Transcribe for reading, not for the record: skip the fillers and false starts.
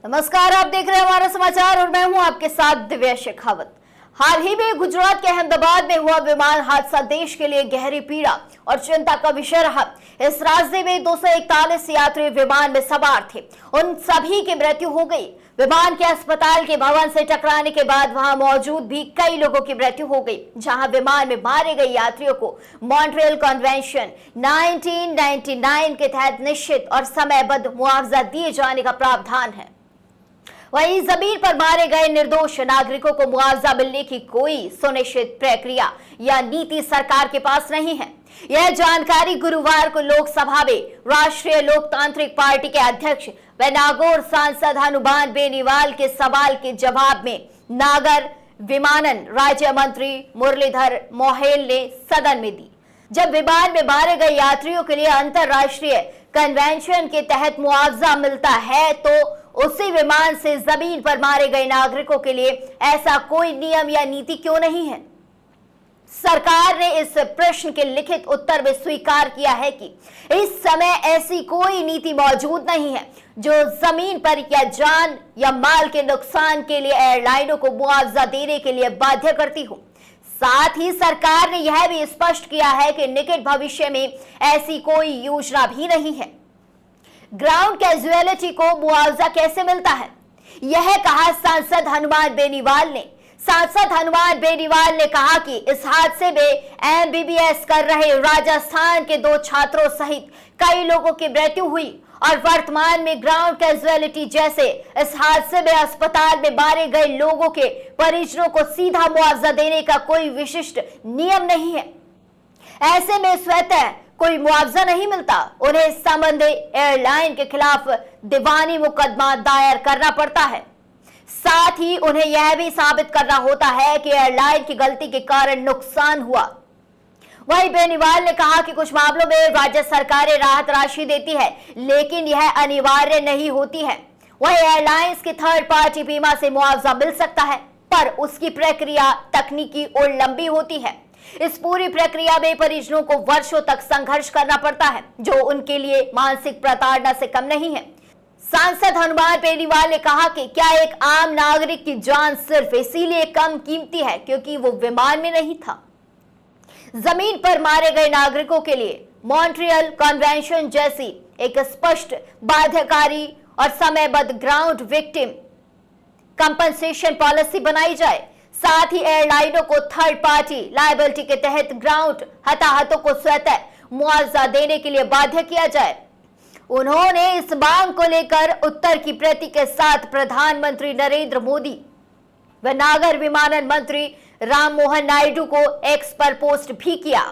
नमस्कार, आप देख रहे हैं हमारा समाचार और मैं हूं आपके साथ दिव्या शेखावत। हाल ही में गुजरात के अहमदाबाद में हुआ विमान हादसा देश के लिए गहरी पीड़ा और चिंता का विषय रहा। इस हादसे में 241 यात्री विमान में सवार थे, उन सभी की मृत्यु हो गई। विमान के अस्पताल के भवन से टकराने के बाद वहां मौजूद भी कई लोगों की मृत्यु हो गई। जहां विमान में मारे गए यात्रियों को मॉन्ट्रियल कन्वेंशन 1999 के तहत निश्चित और समयबद्ध मुआवजा दिए जाने का प्रावधान है। वहीं जमीन पर मारे गए निर्दोष नागरिकों को मुआवजा मिलने की कोई सुनिश्चित प्रक्रिया या नीति सरकार के पास नहीं है। यह जानकारी गुरुवार को लोकसभा में राष्ट्रीय लोकतांत्रिक पार्टी के अध्यक्ष व नागौर सांसद हनुमान बेनीवाल के सवाल के जवाब में नागर विमानन राज्य मंत्री मुरलीधर मोहेल ने सदन में दी। जब विमान में मारे गए यात्रियों के लिए अंतर्राष्ट्रीय कन्वेंशन के तहत मुआवजा मिलता है तो उसी विमान से जमीन पर मारे गए नागरिकों के लिए ऐसा कोई नियम या नीति क्यों नहीं है? सरकार ने इस प्रश्न के लिखित उत्तर में स्वीकार किया है कि इस समय ऐसी कोई नीति मौजूद नहीं है जो जमीन पर या जान या माल के नुकसान के लिए एयरलाइनों को मुआवजा देने के लिए बाध्य करती हो। साथ ही सरकार ने यह भी स्पष्ट किया है कि निकट भविष्य में ऐसी कोई योजना भी नहीं है। ग्राउंड कैजुअलिटी को मुआवजा कैसे मिलता है, यह कहा सांसद हनुमान बेनीवाल ने। सांसद हनुमान बेनीवाल ने कहा कि इस हादसे में MBBS कर रहे राजस्थान के 2 छात्रों सहित कई लोगों की मृत्यु हुई और वर्तमान में ग्राउंड कैजुअलिटी जैसे इस हादसे में अस्पताल में मारे गए लोगों के परिजनों को सीधा मुआवजा देने का कोई विशिष्ट नियम नहीं है। ऐसे में स्वतः कोई मुआवजा नहीं मिलता, उन्हें संबंधित एयरलाइन के खिलाफ दीवानी मुकदमा दायर करना पड़ता है। साथ ही उन्हें यह भी साबित करना होता है कि एयरलाइन की गलती के कारण नुकसान हुआ। वहीं बेनीवाल ने कहा कि कुछ मामलों में राज्य सरकारें राहत राशि देती है, लेकिन यह अनिवार्य नहीं होती है। वहीं एयरलाइंस की थर्ड पार्टी बीमा से मुआवजा मिल सकता है, पर उसकी प्रक्रिया तकनीकी और लंबी होती है। इस पूरी प्रक्रिया में परिजनों को वर्षों तक संघर्ष करना पड़ता है, जो उनके लिए मानसिक प्रताड़ना से कम नहीं है। सांसद हनुमान बेनीवाल ने कहा कि क्या एक आम नागरिक की जान सिर्फ इसीलिए कम कीमती है क्योंकि वो विमान में नहीं था? जमीन पर मारे गए नागरिकों के लिए मॉन्ट्रियल कन्वेंशन जैसी एक स्पष्ट, बाध्यकारी और समयबद्ध ग्राउंड विक्टिम कंपनसेशन पॉलिसी बनाई जाए। साथ ही एयरलाइनों को थर्ड पार्टी लायबिलिटी के तहत ग्राउंड हताहतों को स्वतः मुआवजा देने के लिए बाध्य किया जाए। उन्होंने इस मांग को लेकर उत्तर की प्रति के साथ प्रधानमंत्री नरेंद्र मोदी व नागर विमानन मंत्री राम मोहन नायडू को एक्स पर पोस्ट भी किया।